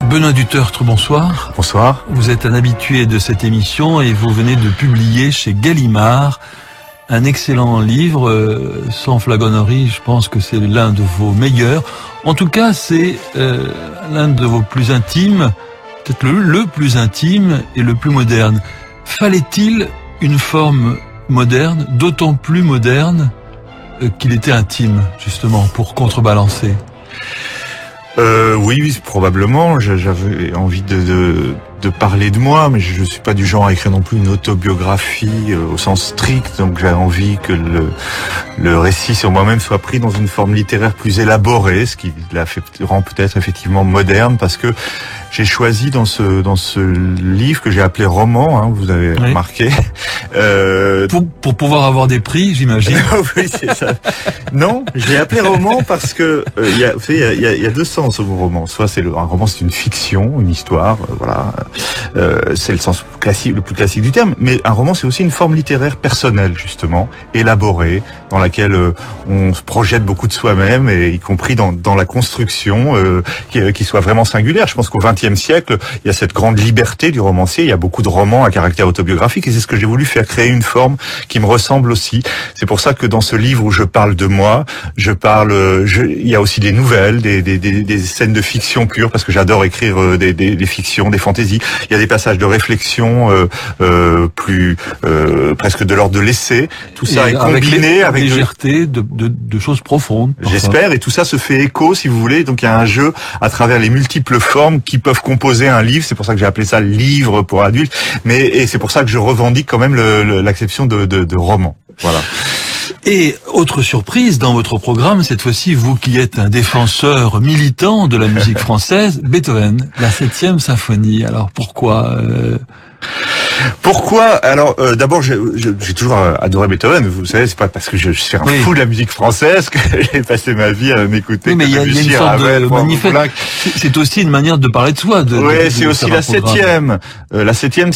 Benoît Dutertre, bonsoir. Bonsoir. Vous êtes un habitué de cette émission et vous venez de publier chez Gallimard un excellent livre, sans flagornerie, je pense que c'est l'un de vos meilleurs. En tout cas, c'est l'un de vos plus intimes, peut-être le plus intime et le plus moderne. Fallait-il une forme moderne, d'autant plus moderne qu'il était intime, justement, pour contrebalancer? Oui, probablement. J'avais envie de parler de moi, mais je suis pas du genre à écrire non plus une autobiographie au sens strict. Donc j'avais envie que le récit sur moi-même soit pris dans une forme littéraire plus élaborée, ce qui rend peut-être effectivement moderne, parce que j'ai choisi dans ce livre que j'ai appelé roman, hein, vous avez remarqué. Pour pouvoir avoir des prix, j'imagine. Oui, c'est ça. Non, j'ai appelé roman parce que il y a deux sens au mot roman. Soit un roman, c'est une fiction, une histoire, voilà. C'est le sens classique, le plus classique du terme. Mais un roman, c'est aussi une forme littéraire personnelle, justement, élaborée, dans laquelle on se projette beaucoup de soi-même, et y compris dans la construction, qui soit vraiment singulière. Je pense qu'au XXe siècle, il y a cette grande liberté du romancier. Il y a beaucoup de romans à caractère autobiographique, et c'est ce que j'ai voulu faire, créer une forme qui me ressemble aussi. C'est pour ça que dans ce livre où je parle de moi, il y a aussi des nouvelles, des scènes de fiction pure, parce que j'adore écrire des fictions, des fantaisies. Il y a des passages de réflexion plus presque de l'ordre de l'essai. Tout ça est combiné avec légèreté de choses profondes. J'espère, et tout ça se fait écho, si vous voulez. Donc il y a un jeu à travers les multiples formes qui peuvent composer un livre. C'est pour ça que j'ai appelé ça livre pour adultes. Et c'est pour ça que je revendique quand même l'acception de roman. Voilà. Et autre surprise dans votre programme, cette fois-ci, vous qui êtes un défenseur militant de la musique française, Beethoven, la 7e symphonie. Alors pourquoi Pourquoi? Alors, d'abord, j'ai toujours adoré Beethoven. Vous savez, c'est pas parce que je suis un fou de la musique française que j'ai passé ma vie à m'écouter. Oui, mais il y a une sorte de manifeste. C'est aussi une manière de parler de soi. Oui, c'est aussi la 7e. La 7e,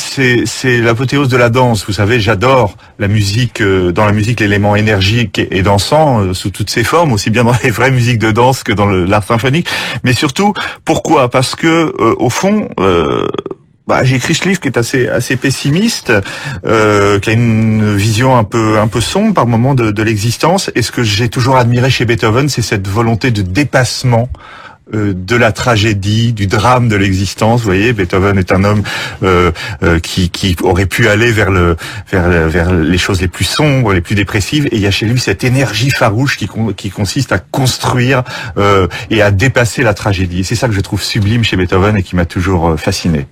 c'est l'apothéose de la danse. Vous savez, j'adore la musique. Dans la musique, l'élément énergique et dansant sous toutes ses formes, aussi bien dans les vraies musiques de danse que dans l'art symphonique. Mais surtout, pourquoi? Parce que au fond. J'ai écrit ce livre qui est assez pessimiste, qui a une vision un peu sombre par moment de l'existence. Et ce que j'ai toujours admiré chez Beethoven, c'est cette volonté de dépassement de la tragédie, du drame de l'existence. Vous voyez, Beethoven est un homme qui aurait pu aller vers les choses les plus sombres, les plus dépressives. Et il y a chez lui cette énergie farouche qui consiste à construire et à dépasser la tragédie. Et c'est ça que je trouve sublime chez Beethoven et qui m'a toujours fasciné.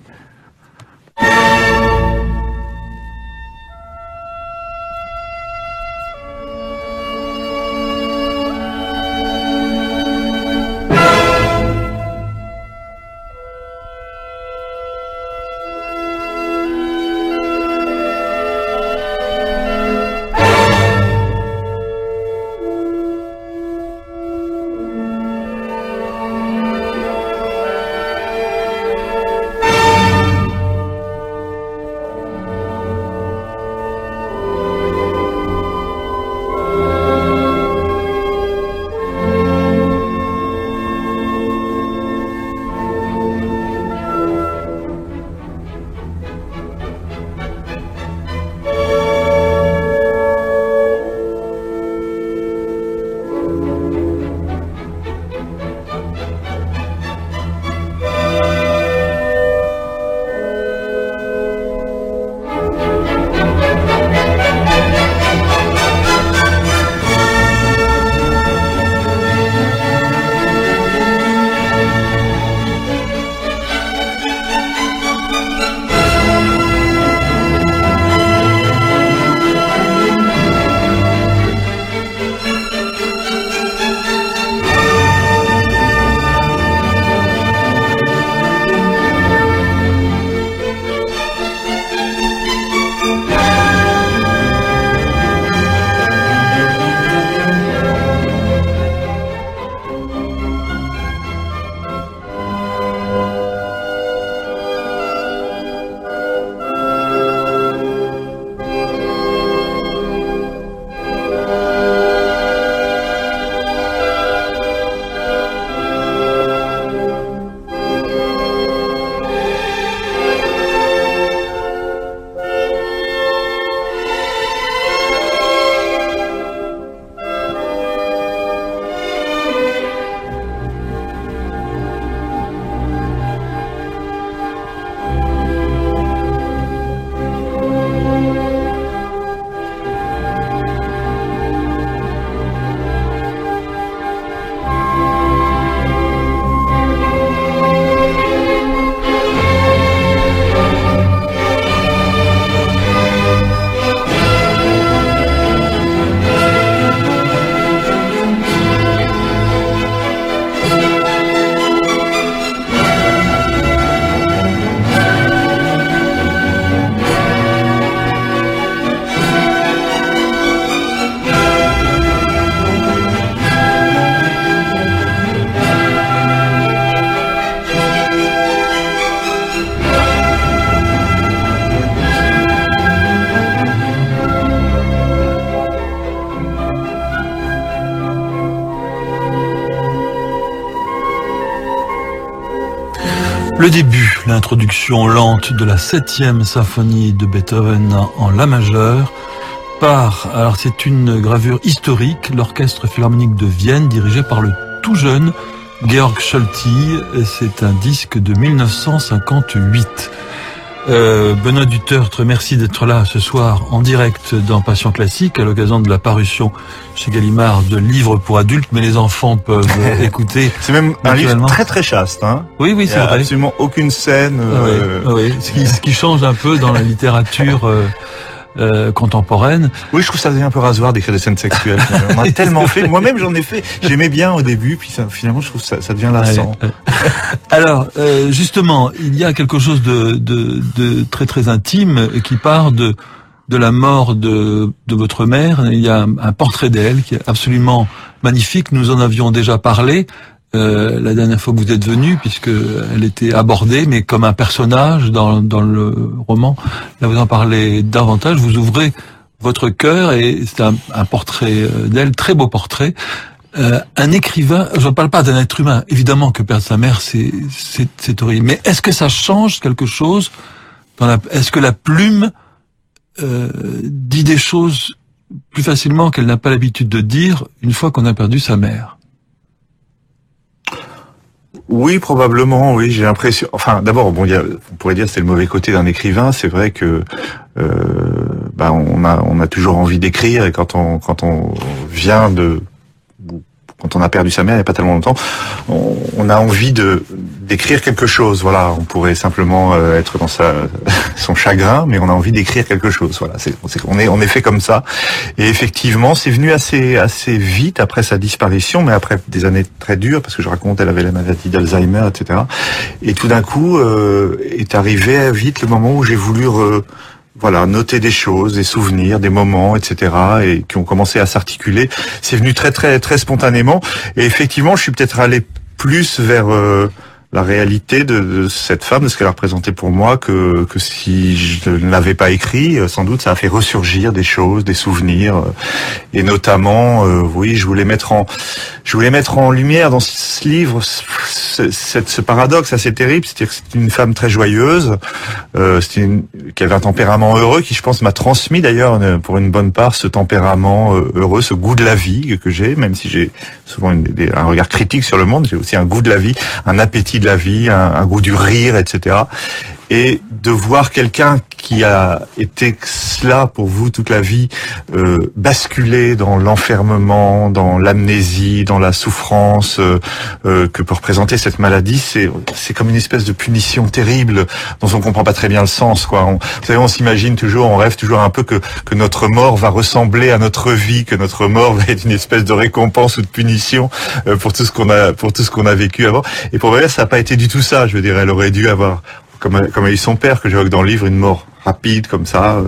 Le début, l'introduction lente de la 7e symphonie de Beethoven en la majeur alors c'est une gravure historique, l'Orchestre Philharmonique de Vienne dirigé par le tout jeune Georg Solti, c'est un disque de 1958. Benoît Dutertre, merci d'être là ce soir en direct dans Passion Classique à l'occasion de la parution chez Gallimard de livres pour adultes, mais les enfants peuvent écouter. C'est même un livre très très chaste, hein. Oui, c'est vrai. Absolument aucune scène. Oui. Ce qui change un peu dans la littérature contemporaine. Oui, je trouve ça devient un peu rasoir d'écrire des scènes sexuelles. On a tellement fait. Moi-même, j'en ai fait. J'aimais bien au début, puis finalement, je trouve ça devient lassant. Alors, justement, il y a quelque chose de très très intime qui part de la mort de votre mère. Il y a un portrait d'elle qui est absolument magnifique. Nous en avions déjà parlé la dernière fois que vous êtes venu, puisque elle était abordée, mais comme un personnage dans le roman. Là, vous en parlez davantage. Vous ouvrez votre cœur et c'est un portrait d'elle, très beau portrait. Un écrivain, je ne parle pas d'un être humain. Évidemment que perdre sa mère, c'est horrible. Mais est-ce que ça change quelque chose est-ce que la plume dit des choses plus facilement qu'elle n'a pas l'habitude de dire une fois qu'on a perdu sa mère? Oui, probablement, oui, j'ai l'impression. Enfin, d'abord, on pourrait dire que c'est le mauvais côté d'un écrivain. C'est vrai que on a toujours envie d'écrire, et quand on a perdu sa mère il n'y a pas tellement longtemps, on a envie d'écrire quelque chose. Voilà, on pourrait simplement être dans son chagrin, mais on a envie d'écrire quelque chose. Voilà, on est fait comme ça. Et effectivement, c'est venu assez vite après sa disparition, mais après des années très dures, parce que je raconte, elle avait la maladie d'Alzheimer, etc. Et tout d'un coup, est arrivé vite le moment où j'ai voulu noter des choses, des souvenirs, des moments, etc., et qui ont commencé à s'articuler. C'est venu très, très, très spontanément. Et effectivement, je suis peut-être allé plus vers la réalité de cette femme, de ce qu'elle a représenté pour moi, que si je ne l'avais pas écrit, sans doute ça a fait ressurgir des choses, des souvenirs, et notamment, je voulais mettre en lumière dans ce livre ce paradoxe assez terrible, c'est-à-dire que c'est une femme très joyeuse, qui avait un tempérament heureux, qui je pense m'a transmis d'ailleurs pour une bonne part ce tempérament heureux, ce goût de la vie que j'ai, même si j'ai souvent un regard critique sur le monde, j'ai aussi un goût de la vie, un appétit de la vie, un goût du rire, etc. Et de voir quelqu'un qui a été cela pour vous toute la vie, basculer dans l'enfermement, dans l'amnésie, dans la souffrance que peut représenter cette maladie, c'est comme une espèce de punition terrible dont on comprend pas très bien le sens, quoi. Vous savez, on s'imagine toujours, on rêve toujours un peu que notre mort va ressembler à notre vie, que notre mort va être une espèce de récompense ou de punition pour tout ce qu'on a vécu avant. Et pour elle, ça n'a pas été du tout ça. Je veux dire, elle aurait dû avoir, comme a eu son père, que j'évoque dans le livre, une mort rapide comme ça,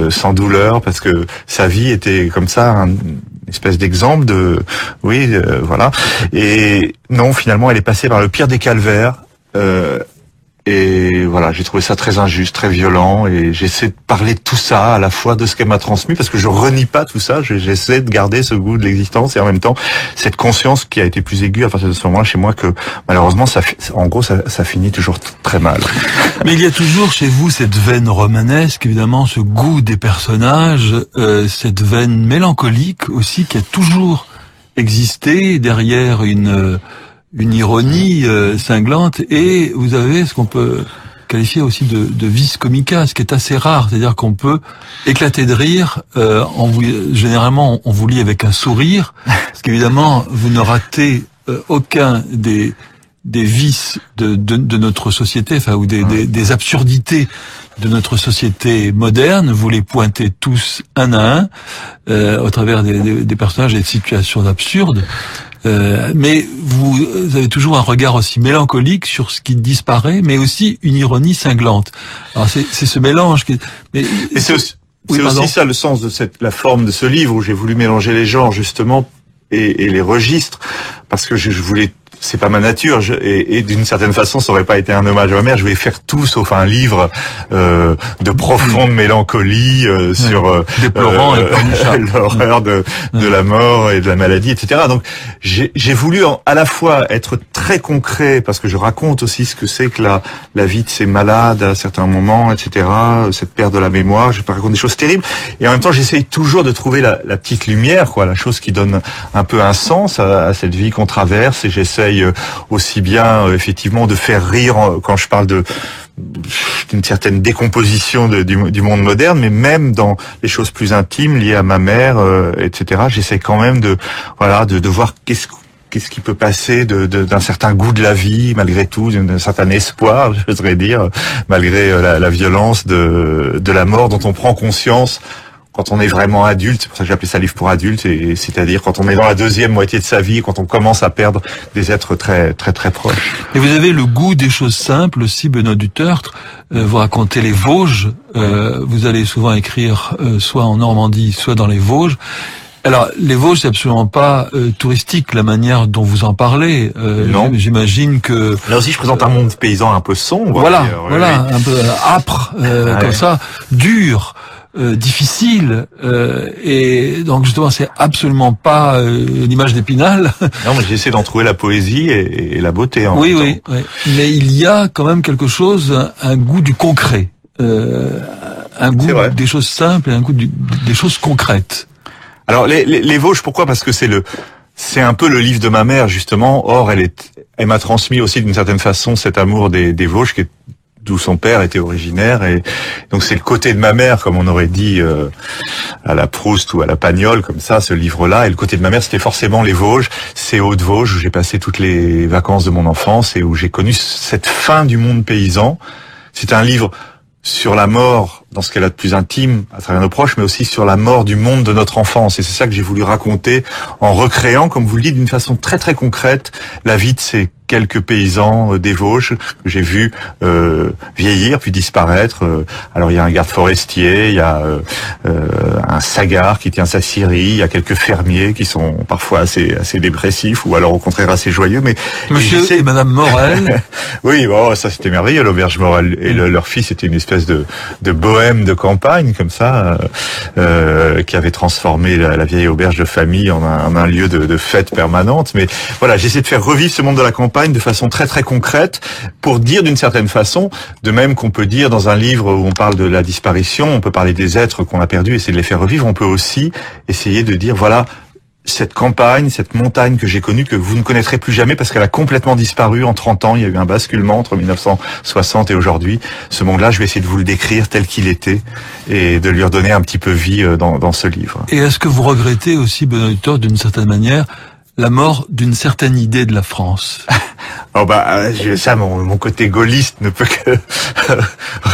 sans douleur, parce que sa vie était comme ça, une espèce d'exemple de, voilà. Et non, finalement, elle est passée par le pire des calvaires. Et voilà, j'ai trouvé ça très injuste, très violent, et j'essaie de parler de tout ça, à la fois de ce qu'elle m'a transmis, parce que je renie pas tout ça, j'essaie de garder ce goût de l'existence, et en même temps, cette conscience qui a été plus aiguë à partir de ce moment-là chez moi, que malheureusement, ça finit toujours très mal. Mais il y a toujours chez vous cette veine romanesque, évidemment, ce goût des personnages, cette veine mélancolique aussi, qui a toujours existé derrière une ironie cinglante, et vous avez ce qu'on peut qualifier aussi de vis comica, ce qui est assez rare, c'est-à-dire qu'on peut éclater de rire, généralement on vous lit avec un sourire, parce qu'évidemment vous ne ratez aucun des vices de notre société, enfin, ou des absurdités de notre société moderne, vous les pointez tous un à un, au travers des personnages et de situations absurdes. Mais vous avez toujours un regard aussi mélancolique sur ce qui disparaît, mais aussi une ironie cinglante. Alors c'est ce mélange qui... Et c'est aussi ça le sens de la forme de ce livre, où j'ai voulu mélanger les genres justement et les registres, parce que je voulais c'est pas ma nature, et d'une certaine façon, ça aurait pas été un hommage à ma mère. Je vais faire tout sauf un livre de profonde mélancolie sur déplorant l'horreur de la mort et de la maladie, etc. Donc j'ai voulu à la fois être très concret, parce que je raconte aussi ce que c'est que la vie de ces malades à certains moments, etc. Cette perte de la mémoire. Je raconte des choses terribles, et en même temps, j'essaye toujours de trouver la petite lumière, quoi, la chose qui donne un peu un sens à cette vie qu'on traverse, et j'essaye aussi bien effectivement de faire rire quand je parle d'une certaine décomposition du monde moderne, mais même dans les choses plus intimes liées à ma mère, etc. J'essaie quand même de voir qu'est-ce qui peut passer d'un certain goût de la vie, malgré tout, d'un certain espoir, je voudrais dire, malgré la violence de la mort dont on prend conscience quand on est vraiment adulte. C'est pour ça que j'ai appelé ça livre pour adultes, et c'est-à-dire quand on est dans la deuxième moitié de sa vie, quand on commence à perdre des êtres très très très proches. Et vous avez le goût des choses simples aussi, Benoît Dutertre. Vous racontez les Vosges. Vous allez souvent écrire soit en Normandie, soit dans les Vosges. Alors, les Vosges, c'est absolument pas touristique, la manière dont vous en parlez. Non. J'imagine que... Là aussi, je présente un monde paysan un peu sombre. Voilà, oui. un peu âpre, comme ça, dur, difficile, et donc justement, c'est absolument pas l'image d'Épinal. Non, mais j'essaie d'en trouver la poésie et la beauté. Oui. Mais il y a quand même quelque chose, un goût du concret, un goût des choses simples et un goût des choses concrètes. Alors les Vosges, pourquoi? Parce que c'est un peu le livre de ma mère, justement. Or, elle m'a transmis aussi d'une certaine façon cet amour des Vosges, d'où son père était originaire, et donc c'est le côté de ma mère, comme on aurait dit à la Proust ou à la Pagnol, comme ça, ce livre-là. Et le côté de ma mère, c'était forcément les Vosges, ces Hauts-de-Vosges, où j'ai passé toutes les vacances de mon enfance et où j'ai connu cette fin du monde paysan. C'est un livre sur la mort, dans ce qu'elle a de plus intime à travers nos proches, mais aussi sur la mort du monde de notre enfance. Et c'est ça que j'ai voulu raconter en recréant, comme vous le dites, d'une façon très très concrète, la vie de ces quelques paysans des Vosges que j'ai vus vieillir puis disparaître. Alors il y a un garde forestier, il y a un sagard qui tient sa scierie, il y a quelques fermiers qui sont parfois assez dépressifs, ou alors au contraire assez joyeux. Mais Monsieur et Madame Morel. Oui, ça c'était merveilleux, l'auberge Morel, et leur fils était une espèce de bohème de campagne comme ça, qui avait transformé la vieille auberge de famille en un lieu de fête permanente. Mais voilà, j'essaie de faire revivre ce monde de la campagne de façon très très concrète, pour dire d'une certaine façon, de même qu'on peut dire dans un livre où on parle de la disparition, on peut parler des êtres qu'on a perdus, essayer de les faire revivre, on peut aussi essayer de dire voilà, cette campagne, cette montagne que j'ai connue, que vous ne connaîtrez plus jamais parce qu'elle a complètement disparu en 30 ans. Il y a eu un basculement entre 1960 et aujourd'hui. Ce monde-là, je vais essayer de vous le décrire tel qu'il était et de lui redonner un petit peu vie dans ce livre. Et est-ce que vous regrettez aussi, Benoît Dutertre, d'une certaine manière, la mort d'une certaine idée de la France? Ça, mon côté gaulliste ne peut que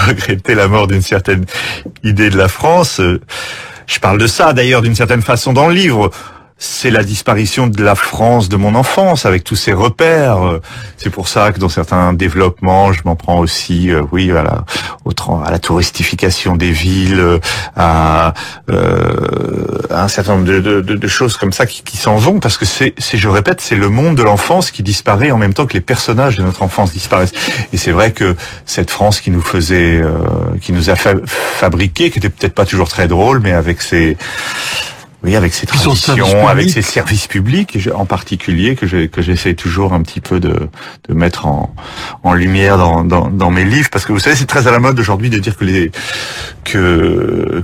regretter la mort d'une certaine idée de la France. Je parle de ça, d'ailleurs, d'une certaine façon dans le livre. C'est la disparition de la France de mon enfance, avec tous ses repères. C'est pour ça que dans certains développements, je m'en prends aussi, à la touristification des villes, à un certain nombre de choses comme ça qui s'en vont, parce que je répète, c'est le monde de l'enfance qui disparaît en même temps que les personnages de notre enfance disparaissent. Et c'est vrai que cette France qui nous a fabriqué, qui était peut-être pas toujours très drôle, mais avec ses traditions, avec ses services publics en particulier, que j'essaie toujours un petit peu de mettre en lumière dans mes livres, parce que vous savez, c'est très à la mode aujourd'hui de dire que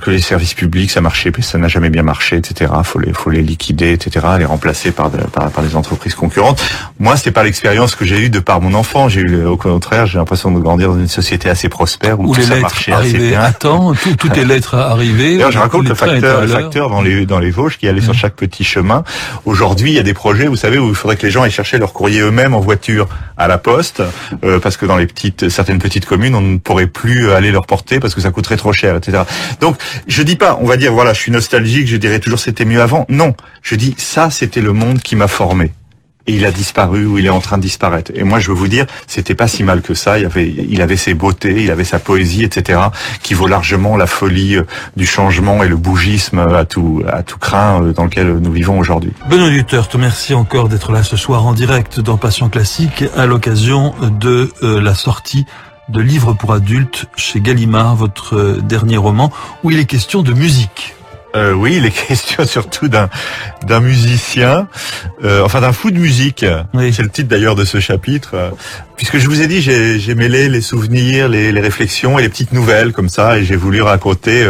les services publics ça marchait, mais ça n'a jamais bien marché, etc. Faut les liquider, etc. Les remplacer par des entreprises concurrentes. Moi, c'était pas l'expérience que j'ai eue de par mon enfant. Au contraire, j'ai l'impression de grandir dans une société assez prospère où tout ça marchait assez bien. À temps, toutes les lettres arrivées. D'ailleurs, je raconte le facteur dans les Vosges qui allait sur chaque petit chemin. Aujourd'hui, il y a des projets, vous savez, où il faudrait que les gens aillent chercher leur courrier eux-mêmes en voiture à la poste, parce que dans certaines petites communes, on ne pourrait plus aller leur porter parce que ça coûterait trop cher, etc. Donc, je dis pas, on va dire, voilà, je suis nostalgique, je dirais toujours c'était mieux avant. Non, je dis ça, c'était le monde qui m'a formé. et il a disparu ou il est en train de disparaître. Et moi, je veux vous dire, c'était pas si mal que ça. Il avait ses beautés, il avait sa poésie, etc., qui vaut largement la folie du changement et le bougisme à tout crin dans lequel nous vivons aujourd'hui. Benoît Dutertre, merci encore d'être là ce soir en direct dans Passion Classique à l'occasion de la sortie de livres pour adultes chez Gallimard, votre dernier roman, où il est question de musique. Oui, il est question surtout d'un musicien, enfin d'un fou de musique. Oui. C'est le titre d'ailleurs de ce chapitre. Puisque je vous ai dit, j'ai mêlé les souvenirs, les réflexions et les petites nouvelles comme ça, et j'ai voulu raconter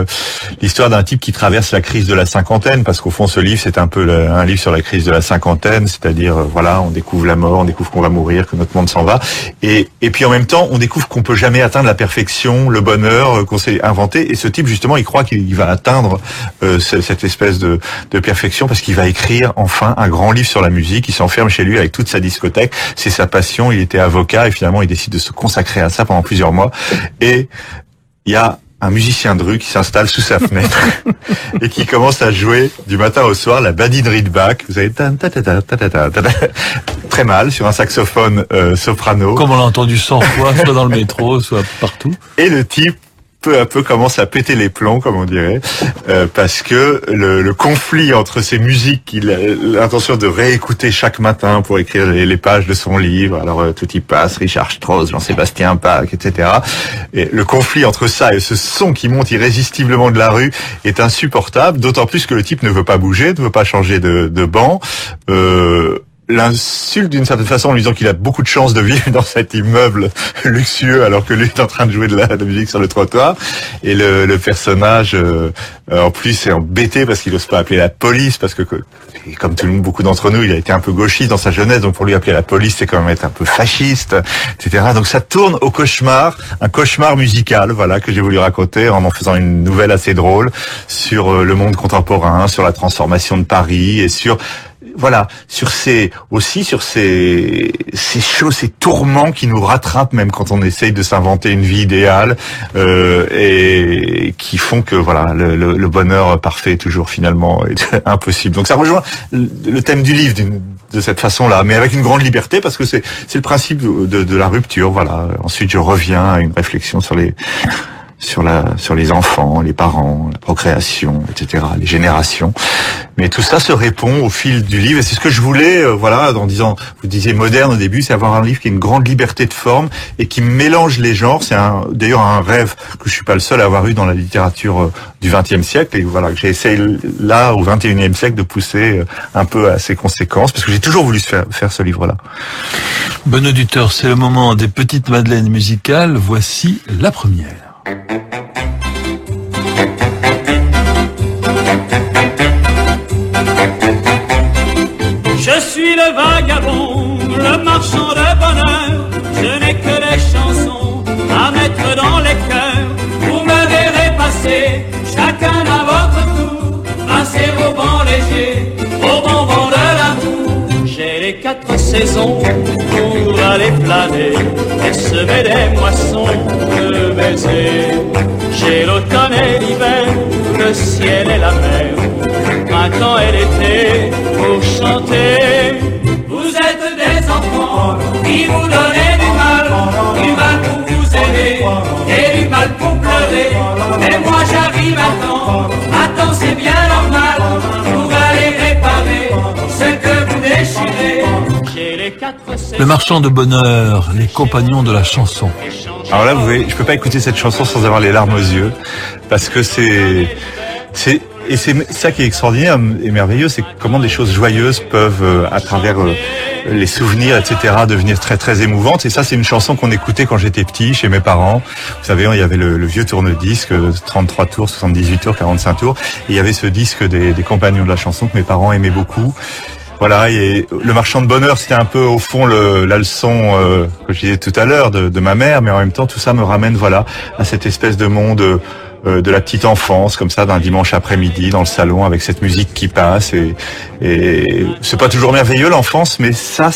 l'histoire d'un type qui traverse la crise de la cinquantaine, parce qu'au fond ce livre c'est un peu un livre sur la crise de la cinquantaine, c'est-à-dire voilà, on découvre la mort, on découvre qu'on va mourir, que notre monde s'en va, et puis en même temps on découvre qu'on peut jamais atteindre la perfection, le bonheur qu'on s'est inventé, et ce type justement il croit qu'il va atteindre cette espèce de perfection, parce qu'il va écrire enfin un grand livre sur la musique. Il s'enferme chez lui avec toute sa discothèque, c'est sa passion, il était avocat et finalement il décide de se consacrer à ça pendant plusieurs mois, et il y a un musicien de rue qui s'installe sous sa fenêtre et qui commence à jouer du matin au soir la badinerie de Bach. Vous avez très mal sur un saxophone soprano. Comme on l'a entendu 100 fois, soit dans le métro, soit partout. Et le type peu à peu commence à péter les plombs, comme on dirait, parce que le conflit entre ces musiques qu'il a l'intention de réécouter chaque matin pour écrire les pages de son livre, alors tout y passe, Richard Strauss, Jean-Sébastien Bach, etc. Et le conflit entre ça et ce son qui monte irrésistiblement de la rue est insupportable, d'autant plus que le type ne veut pas bouger, ne veut pas changer de banc. L'insulte d'une certaine façon en lui disant qu'il a beaucoup de chance de vivre dans cet immeuble luxueux alors que lui est en train de jouer de la musique sur le trottoir, et le personnage en plus est embêté parce qu'il n'ose pas appeler la police, parce que comme tout le monde, beaucoup d'entre nous, il a été un peu gauchiste dans sa jeunesse, donc pour lui appeler la police c'est quand même être un peu fasciste, etc. Donc ça tourne au cauchemar, un cauchemar musical, voilà, que j'ai voulu raconter en faisant une nouvelle assez drôle sur le monde contemporain, sur la transformation de Paris, et sur ces choses, ces tourments qui nous rattrapent même quand on essaye de s'inventer une vie idéale, et qui font que voilà, le bonheur parfait toujours finalement est impossible. Donc ça rejoint le thème du livre de cette façon-là, mais avec une grande liberté, parce que c'est le principe de la rupture. Voilà. Ensuite, je reviens à une réflexion sur les enfants, les parents, la procréation, etc., les générations. Mais tout ça se répond au fil du livre, et c'est ce que je voulais, en disant, vous disiez moderne au début, c'est avoir un livre qui a une grande liberté de forme et qui mélange les genres. C'est d'ailleurs un rêve que je suis pas le seul à avoir eu dans la littérature du XXe siècle, et voilà, que j'ai essayé là, au XXIe siècle, de pousser un peu à ses conséquences, parce que j'ai toujours voulu faire ce livre-là. Benoît Dutertre, c'est le moment des petites madeleines musicales. Voici la première. Je suis le vagabond, le marchand de bonheur. Je n'ai que des chansons à mettre dans les cœurs. Vous me verrez passer, chacun à votre tour, passer au banc léger, au bon vent de l'amour. J'ai les 4 saisons pour aller planer et semer des moissons de baisers. J'ai l'automne et l'hiver, le ciel et la mer, printemps et l'été pour chanter. Vous êtes des enfants qui vous donnez du mal pour vous aimer et du mal pour pleurer. Mais moi j'arrive à temps c'est bien normal, pour aller réparer ce que vous déchirez. J'ai les 4 saisons. Le marchand de bonheur, les compagnons de la chanson. Alors là, vous voyez, je peux pas écouter cette chanson sans avoir les larmes aux yeux, parce que c'est ça qui est extraordinaire et merveilleux, c'est comment des choses joyeuses peuvent, à travers les souvenirs, etc., devenir très très émouvantes. Et ça, c'est une chanson qu'on écoutait quand j'étais petit, chez mes parents. Vous savez, il y avait le vieux tourne-disque, 33 tours, 78 tours, 45 tours. Et il y avait ce disque des compagnons de la chanson que mes parents aimaient beaucoup. Voilà, et le marchand de bonheur, c'était un peu au fond la leçon que je disais tout à l'heure de ma mère, mais en même temps tout ça me ramène à cette espèce de monde de la petite enfance, comme ça, d'un dimanche après-midi dans le salon avec cette musique qui passe, et c'est pas toujours merveilleux l'enfance, mais ça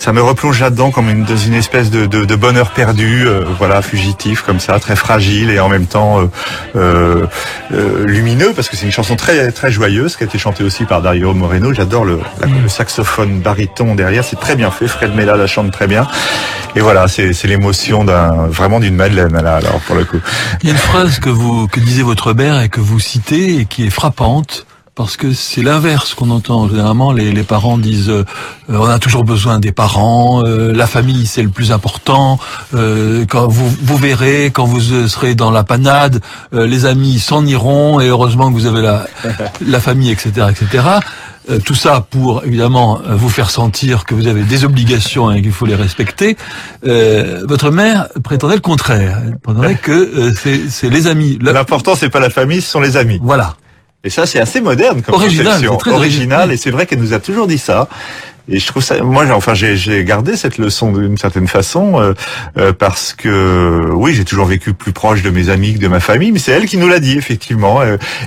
ça me replonge là-dedans comme dans une espèce de bonheur perdu, voilà, fugitif comme ça, très fragile et en même temps lumineux, parce que c'est une chanson très très joyeuse qui a été chantée aussi par Dario Moreno. J'adore le saxophone baryton derrière, c'est très bien fait. Fred Mella la chante très bien. Et voilà, c'est l'émotion vraiment d'une Madeleine là, alors pour le coup. Il y a une phrase que disait votre mère et que vous citez et qui est frappante. Parce que c'est l'inverse qu'on entend. Généralement, les parents disent on a toujours besoin des parents, la famille c'est le plus important. Quand vous verrez, quand vous serez dans la panade, les amis s'en iront et heureusement que vous avez la famille, etc., etc. Tout ça pour évidemment vous faire sentir que vous avez des obligations et qu'il faut les respecter. Votre mère prétendait le contraire. Elle prétendait que c'est les amis. L'important c'est pas la famille, ce sont les amis. Voilà. Et ça, c'est assez moderne comme conception. Très original. Et c'est vrai qu'elle nous a toujours dit ça. Et je trouve ça, moi, j'ai gardé cette leçon d'une certaine façon, parce que, oui, j'ai toujours vécu plus proche de mes amis que de ma famille, mais c'est elle qui nous l'a dit, effectivement.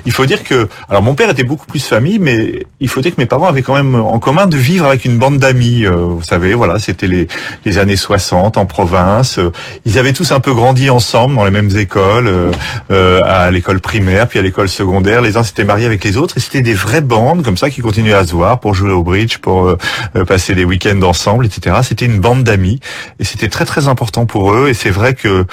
Il faut dire que, alors mon père était beaucoup plus famille, mais il faut dire que mes parents avaient quand même en commun de vivre avec une bande d'amis. Vous savez, voilà, c'était les années 60 en province. Ils avaient tous un peu grandi ensemble dans les mêmes écoles, à l'école primaire, puis à l'école secondaire. Les uns s'étaient mariés avec les autres, et c'était des vraies bandes comme ça qui continuaient à se voir pour jouer au bridge, pour passer des week-ends ensemble, etc. C'était une bande d'amis et c'était très très important pour eux. Et c'est vrai que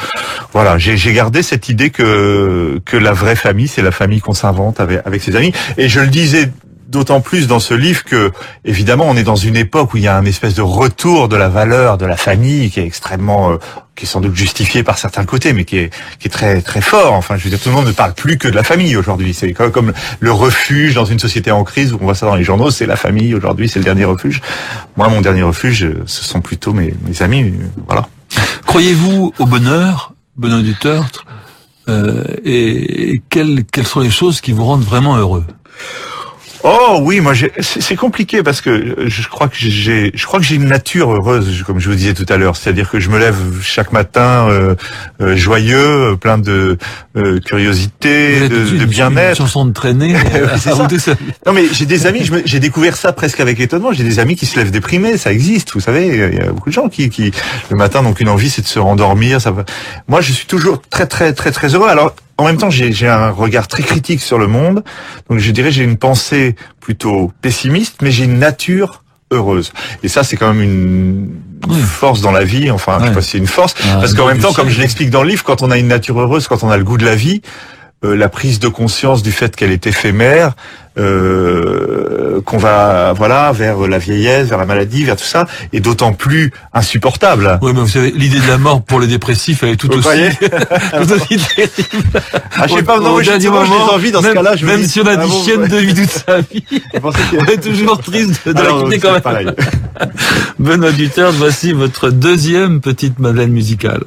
voilà, j'ai gardé cette idée que la vraie famille, c'est la famille qu'on s'invente avec ses amis. Et je le disais d'autant plus dans ce livre que, évidemment, on est dans une époque où il y a un espèce de retour de la valeur de la famille qui est extrêmement, qui est sans doute justifié par certains côtés, mais qui est très très fort. Enfin, je veux dire, tout le monde ne parle plus que de la famille aujourd'hui. C'est comme le refuge dans une société en crise, où on voit ça dans les journaux, c'est la famille aujourd'hui, c'est le dernier refuge. Moi, mon dernier refuge, ce sont plutôt mes amis, voilà. Croyez-vous au bonheur, Benoît Dutertre, et quelles sont les choses qui vous rendent vraiment heureux? Oh oui, moi c'est compliqué parce que je crois que j'ai une nature heureuse, comme je vous disais tout à l'heure, c'est-à-dire que je me lève chaque matin joyeux, plein de curiosité, de bien-être. Une chanson de traîner. Non mais j'ai des amis, j'ai découvert ça presque avec étonnement. J'ai des amis qui se lèvent déprimés, ça existe, vous savez. Il y a beaucoup de gens qui le matin donc une envie c'est de se rendormir. Moi je suis toujours très très très très heureux. Alors en même temps, j'ai un regard très critique sur le monde. Donc, je dirais, j'ai une pensée plutôt pessimiste, mais j'ai une nature heureuse. Et ça, c'est quand même une force dans la vie. Enfin, je sais pas si c'est une force. Parce qu'en même temps, comme je l'explique dans le livre, quand on a une nature heureuse, quand on a le goût de la vie, la prise de conscience du fait qu'elle est éphémère, qu'on va vers la vieillesse, vers la maladie, vers tout ça, est d'autant plus insupportable. Oui, mais vous savez, l'idée de la mort pour les dépressifs, elle est tout aussi terrible. Ah, je sais pas, non, j'ai envie dans ce cas-là. Même si on a dit chienne de vie toute sa vie, on est toujours triste de la quitter quand même. Pareil. Benoît Dutertre, voici votre deuxième petite Madeleine musicale.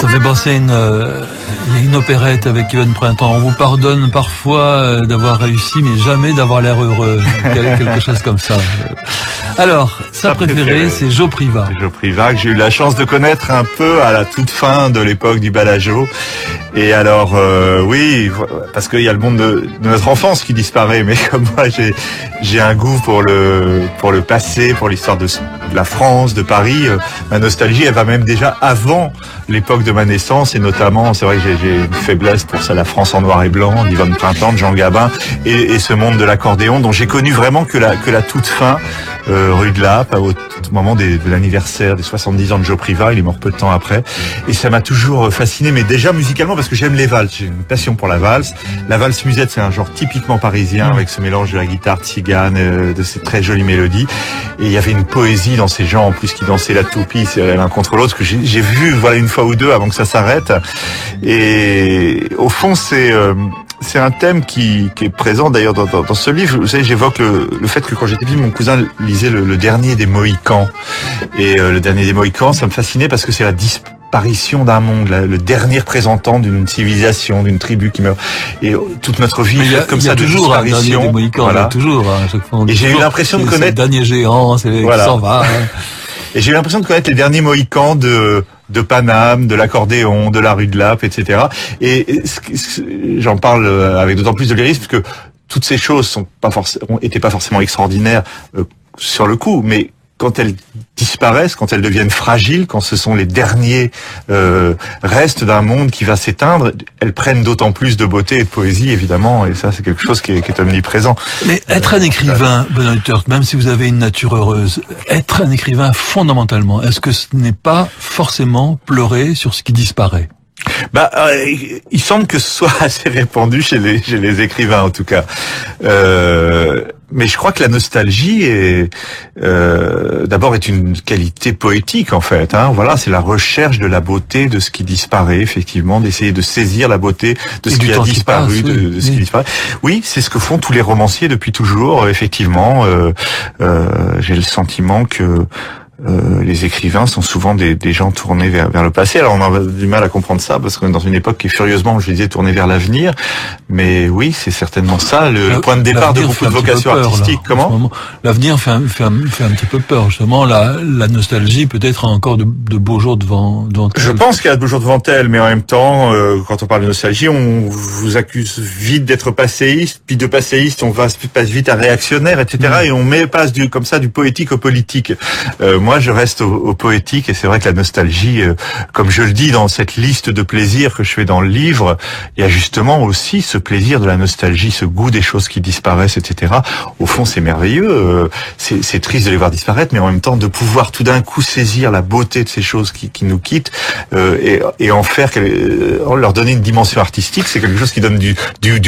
Ça fait penser il y a une opérette avec Yvonne Printemps. On vous pardonne parfois d'avoir réussi, mais jamais d'avoir l'air heureux. Quelque chose comme ça. Alors, sa préférée, c'est Jo Privat. Jo Privat, que j'ai eu la chance de connaître un peu à la toute fin de l'époque du bal à Jo. Et alors, oui, parce qu'il y a le monde de notre enfance qui disparaît, mais comme moi, j'ai un goût pour le passé, pour l'histoire de la France, de Paris. Ma nostalgie, elle va même déjà avant l'époque de ma naissance. l'adolescence, et notamment, c'est vrai que j'ai une faiblesse pour ça, la France en noir et blanc, d'Yvonne Printemps, de Jean Gabin, et ce monde de l'accordéon, dont j'ai connu vraiment que la toute fin, rue de Lappe, au moment de l'anniversaire des 70 ans de Joe Priva. Il est mort peu de temps après, et ça m'a toujours fasciné, mais déjà musicalement, parce que j'aime les valses, j'ai une passion pour la valse. La valse musette, c'est un genre typiquement parisien, avec ce mélange de la guitare tzigane, de ces très jolies mélodies, et il y avait une poésie dans ces gens en plus qui dansaient la toupie l'un contre l'autre, que j'ai vu une fois ou deux avant que ça s'arrête. Et au fond, c'est un thème qui est présent d'ailleurs dans ce livre. Vous savez, j'évoque le fait que quand j'étais petit, mon cousin lisait le dernier des Mohicans, et le dernier des Mohicans, ça me fascinait parce que c'est la disparition d'un monde, le dernier représentant d'une civilisation, d'une tribu qui meurt. Et toute notre vie est comme ça de disparition. Des Mohicans, voilà. Toujours, à chaque fois. Et j'ai eu l'impression de connaître... C'est le dernier géant, c'est qui s'en va. Et j'ai eu l'impression de connaître les derniers Mohicans de Paname, de l'accordéon, de la rue de Lappe, etc. Et j'en parle avec d'autant plus de lyrisme que toutes ces choses étaient pas forcément extraordinaires sur le coup, mais quand elles disparaissent, quand elles deviennent fragiles, quand ce sont les derniers restes d'un monde qui va s'éteindre, elles prennent d'autant plus de beauté et de poésie, évidemment, et ça, c'est quelque chose qui est omniprésent. Mais être un écrivain, Benoît Huttert, même si vous avez une nature heureuse, être un écrivain fondamentalement, est-ce que ce n'est pas forcément pleurer sur ce qui disparaît ? Il semble que ce soit assez répandu chez les écrivains, en tout cas. Mais je crois que la nostalgie d'abord est une qualité poétique, en fait. Voilà, c'est la recherche de la beauté de ce qui disparaît, effectivement, d'essayer de saisir la beauté de ce qui a disparu, de ce qui disparaît. Oui, c'est ce que font tous les romanciers depuis toujours, effectivement. J'ai le sentiment que les écrivains sont souvent des gens tournés vers le passé. Alors on a du mal à comprendre ça parce qu'on est dans une époque qui est furieusement, je disais, tournée vers l'avenir. Mais oui, c'est certainement ça le point de départ de beaucoup de vocations artistiques. Comment l'avenir fait un petit peu peur, justement. La nostalgie peut-être a encore de beaux jours devant elle. Je pense qu'il y a de beaux jours devant elle, mais en même temps, quand on parle de nostalgie, on vous accuse vite d'être passéiste, puis de passéiste, on passe vite à réactionnaire, etc. Et on passe du poétique au politique. Moi, je reste au poétique, et c'est vrai que la nostalgie, comme je le dis dans cette liste de plaisirs que je fais dans le livre, il y a justement aussi ce plaisir de la nostalgie, ce goût des choses qui disparaissent, etc. Au fond, c'est merveilleux. C'est triste de les voir disparaître, mais en même temps, de pouvoir tout d'un coup saisir la beauté de ces choses qui nous quittent, et en leur donner une dimension artistique, c'est quelque chose qui donne du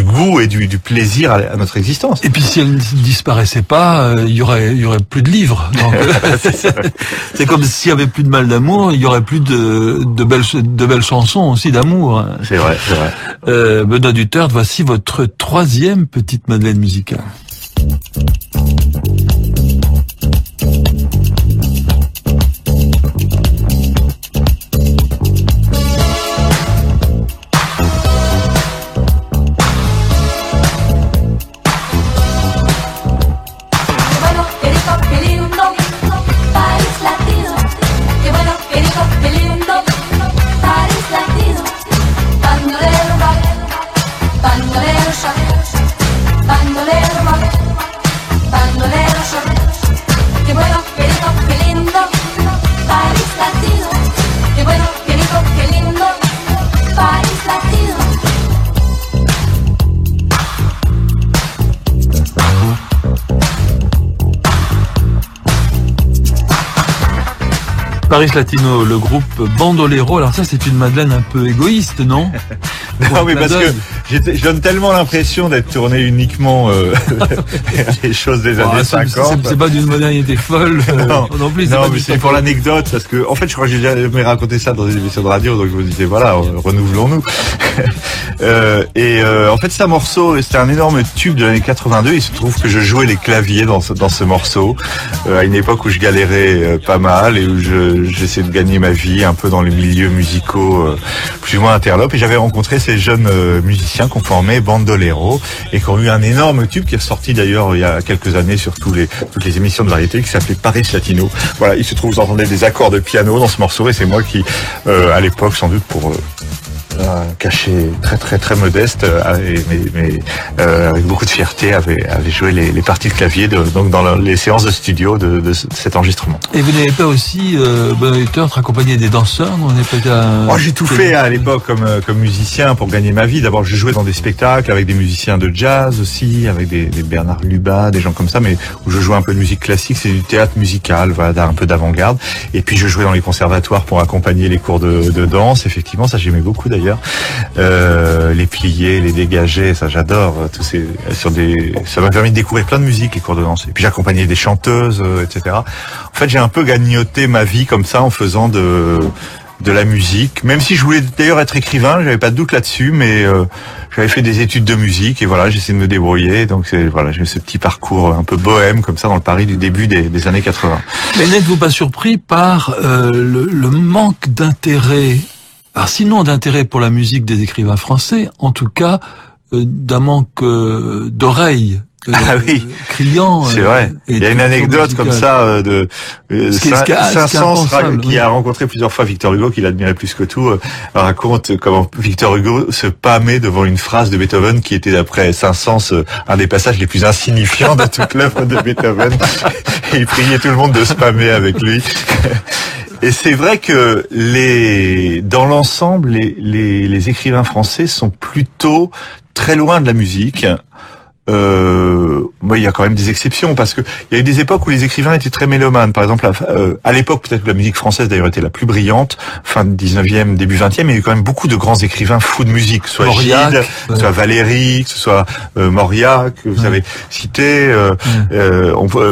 goût et du plaisir à notre existence. Et puis, si elles ne disparaissaient pas, il y aurait plus de livres. Donc, c'est comme s'il y avait plus de mal d'amour, il y aurait plus de belles chansons aussi d'amour. C'est vrai. Benoît Huttert, voici votre troisième petite madeleine musicale. Paris Latino, le groupe Bandolero. Alors ça, c'est une madeleine un peu égoïste, non? Non, mais parce que je donne tellement l'impression d'être tourné uniquement vers les choses des années 50. C'est pas d'une modernité folle non plus. Non, mais c'est pour l'anecdote, parce que en fait, je crois que j'ai jamais raconté ça dans des émissions de radio, donc je me disais voilà, renouvelons-nous. En fait, c'est un morceau, c'était un énorme tube de l'année 82. Il se trouve que je jouais les claviers dans ce morceau à une époque où je galérais pas mal et où j'essayais de gagner ma vie un peu dans les milieux musicaux plus ou moins interlopes. Et j'avais rencontré ces jeunes musiciens qui ont formé Bandolero et qui ont eu un énorme tube qui est ressorti d'ailleurs il y a quelques années sur toutes les émissions de variété, qui s'appelait Paris Latino. Voilà, il se trouve, vous entendez des accords de piano dans ce morceau et c'est moi qui, à l'époque, sans doute pour caché très très très modeste, mais avec beaucoup de fierté, avait joué les parties de clavier donc dans les séances de studio de cet enregistrement. Et vous n'avez pas aussi, bon auditeur, accompagné des danseurs? J'ai tout fait à l'époque comme musicien pour gagner ma vie. D'abord, je jouais dans des spectacles avec des musiciens de jazz aussi, avec des Bernard Lubat, des gens comme ça, mais où je jouais un peu de musique classique, c'est du théâtre musical, voilà, un peu d'avant-garde. Et puis je jouais dans les conservatoires pour accompagner les cours de danse. Effectivement, ça j'aimais beaucoup d'ailleurs. Les pliés, les dégagés, ça j'adore. Ça m'a permis de découvrir plein de musique, les cours de danse. Et puis j'accompagnais des chanteuses, etc. En fait, j'ai un peu grignoté ma vie comme ça en faisant de la musique, même si je voulais d'ailleurs être écrivain, j'avais pas de doute là-dessus, mais j'avais fait des études de musique et voilà, j'essaie de me débrouiller, donc voilà, j'ai ce petit parcours un peu bohème comme ça dans le Paris du début des années 80. Mais n'êtes-vous pas surpris par le manque d'intérêt, sinon d'intérêt pour la musique des écrivains français, en tout cas d'un manque d'oreilles criant. C'est vrai. Il y a une anecdote comme ça de Saint-Saëns qui a rencontré plusieurs fois Victor Hugo, qu'il admirait plus que tout, raconte comment Victor Hugo se pâmait devant une phrase de Beethoven qui était d'après Saint-Saëns un des passages les plus insignifiants de toute l'œuvre de Beethoven. Et il priait tout le monde de se pâmer avec lui. Et c'est vrai que dans l'ensemble, les écrivains français sont plutôt très loin de la musique. Il y a quand même des exceptions parce que il y a eu des époques où les écrivains étaient très mélomanes. Par exemple, à l'époque, peut-être que la musique française d'ailleurs était la plus brillante, fin 19e, début 20e, il y a eu quand même beaucoup de grands écrivains fous de musique, soit Gide, soit Valéry, que ce soit Mauriac, que vous avez cité,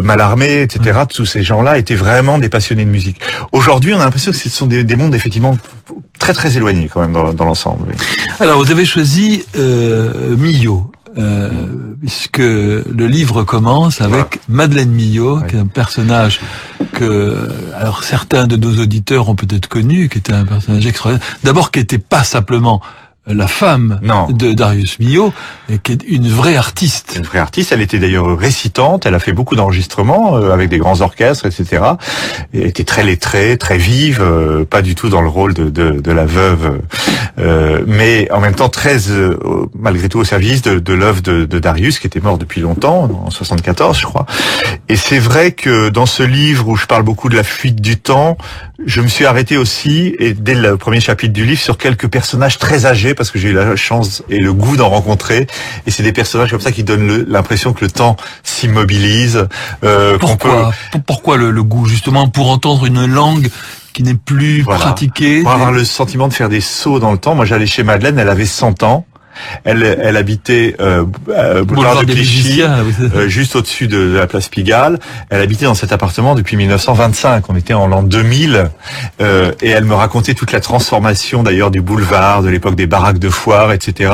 Mallarmé, etc. Tous ces gens-là étaient vraiment des passionnés de musique. Aujourd'hui, on a l'impression que ce sont des mondes effectivement très très éloignés quand même dans l'ensemble. Oui. Alors, vous avez choisi Milhaud. Puisque le livre commence avec Madeleine Milhaud, qui est un personnage alors certains de nos auditeurs ont peut-être connu, qui était un personnage extraordinaire. D'abord, qui n'était pas simplement la femme de Darius Milhaud, et qui est une vraie artiste. Une vraie artiste, elle était d'ailleurs récitante, elle a fait beaucoup d'enregistrements avec des grands orchestres, etc. Elle était très lettrée, très vive, pas du tout dans le rôle de la veuve, mais en même temps très, malgré tout, au service de l'œuvre de Darius, qui était mort depuis longtemps, en 74, je crois. Et c'est vrai que dans ce livre où je parle beaucoup de la fuite du temps, je me suis arrêté aussi, et dès le premier chapitre du livre, sur quelques personnages très âgés, parce que j'ai eu la chance et le goût d'en rencontrer. Et c'est des personnages comme ça qui donnent l'impression que le temps s'immobilise. Pourquoi le goût, justement, pour entendre une langue qui n'est plus pratiquée? Pour avoir le sentiment de faire des sauts dans le temps. Moi, j'allais chez Madeleine, elle avait 100 ans. Elle habitait boulevard de Clichy, juste au-dessus de la place Pigalle. Elle habitait dans cet appartement depuis 1925. On était en l'an 2000, et elle me racontait toute la transformation d'ailleurs du boulevard, de l'époque des baraques de foire, etc.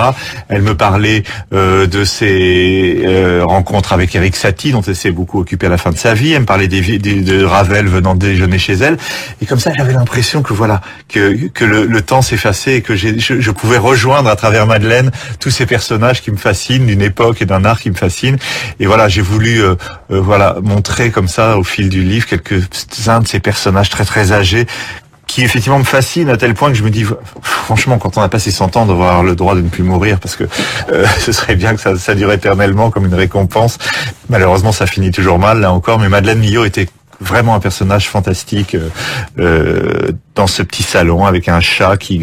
Elle me parlait de ses rencontres avec Erik Satie, dont elle s'est beaucoup occupée à la fin de sa vie. Elle me parlait de Ravel venant déjeuner chez elle. Et comme ça, j'avais l'impression que que le temps s'effaçait et que je pouvais rejoindre à travers Madeleine tous ces personnages qui me fascinent, d'une époque et d'un art qui me fascine. Et voilà, j'ai voulu montrer comme ça au fil du livre quelques-uns de ces personnages très très âgés qui effectivement me fascinent à tel point que je me dis franchement, quand on a passé 100 ans, d'avoir le droit de ne plus mourir, parce que ce serait bien que ça dure éternellement comme une récompense. Malheureusement, ça finit toujours mal là encore, mais Madeleine Milhaud était vraiment un personnage fantastique dans ce petit salon avec un chat qui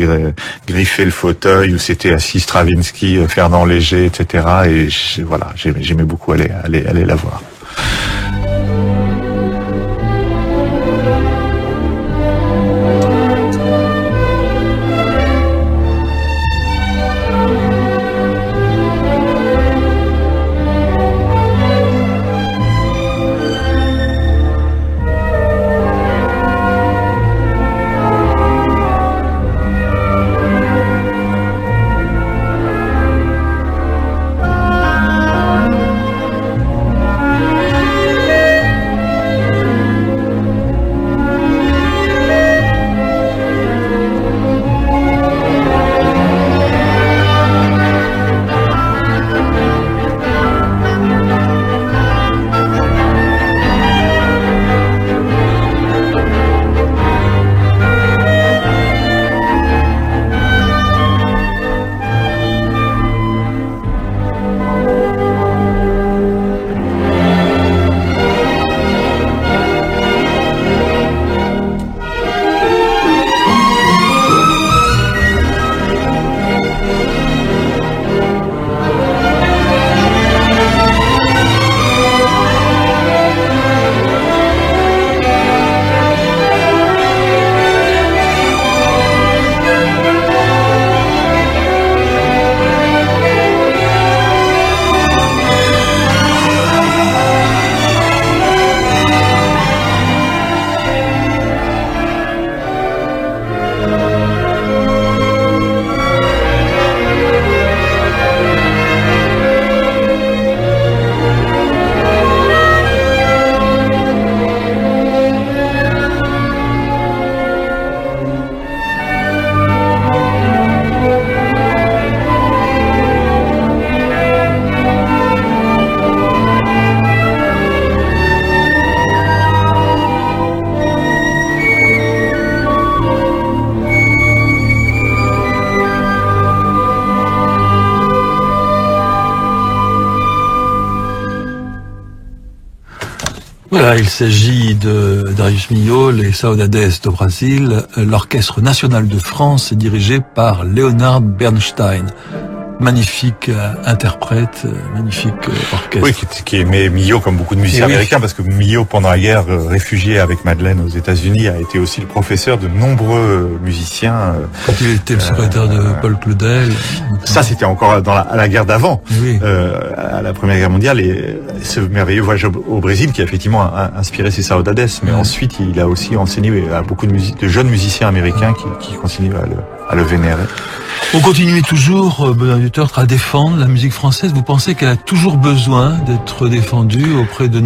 griffait le fauteuil où s'était assis Stravinsky, Fernand Léger, etc. Et j'aimais beaucoup aller la voir. Voilà, il s'agit de Darius Milhaud, les Saudades do Brasil. L'Orchestre National de France est dirigé par Leonard Bernstein. Magnifique interprète, magnifique orchestre. Oui, qui aimait Milhaud comme beaucoup de musiciens américains, parce que Milhaud, pendant la guerre, réfugié avec Madeleine aux États-Unis, a été aussi le professeur de nombreux musiciens. Quand il était le secrétaire de Paul Claudel. Ça, c'était encore à la guerre d'avant, oui. À la Première Guerre mondiale, et ce merveilleux voyage au Brésil qui a effectivement inspiré ses Saudades. Mais ensuite, il a aussi enseigné à beaucoup de jeunes musiciens américains qui continuent à le vénérer. On continue toujours, Benoît Dutertre, à défendre la musique française. Vous pensez qu'elle a toujours besoin d'être défendue auprès de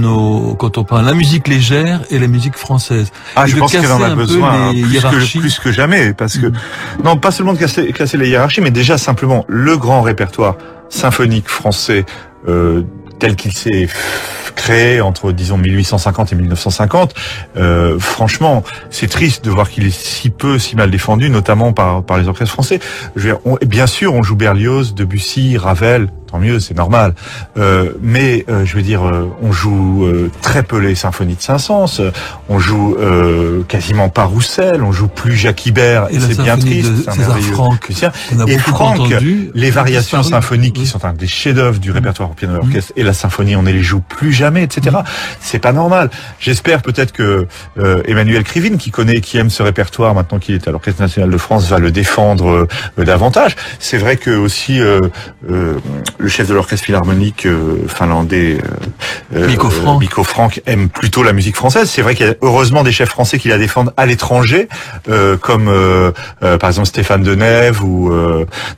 quand on parle de la musique légère et la musique française? Je pense qu'elle en a besoin plus que jamais, parce que non, pas seulement de casser les hiérarchies, mais déjà simplement le grand répertoire symphonique français tel qu'il s'est créé entre, disons, 1850 et 1950, franchement, c'est triste de voir qu'il est si mal défendu, notamment par les orchestres français. Bien sûr, on joue Berlioz, Debussy, Ravel, tant mieux, c'est normal. Mais je veux dire, on joue très peu les symphonies de Saint-Saëns, on joue quasiment pas Roussel, on joue plus Jacques Ibert, et c'est bien triste. C'est un merveilleux musicien. Et Franck, les variations symphoniques qui sont un des chefs-d'œuvre du répertoire pour piano et orchestre, et la symphonie, on ne les joue plus jamais, etc. C'est pas normal. J'espère peut-être que Emmanuel Krivine, qui connaît et qui aime ce répertoire, maintenant qu'il est à l'Orchestre National de France, va le défendre davantage. C'est vrai que aussi le chef de l'orchestre philharmonique finlandais, Mikko Franck, aime plutôt la musique française. C'est vrai qu'il y a heureusement des chefs français qui la défendent à l'étranger, comme par exemple Stéphane Denève, ou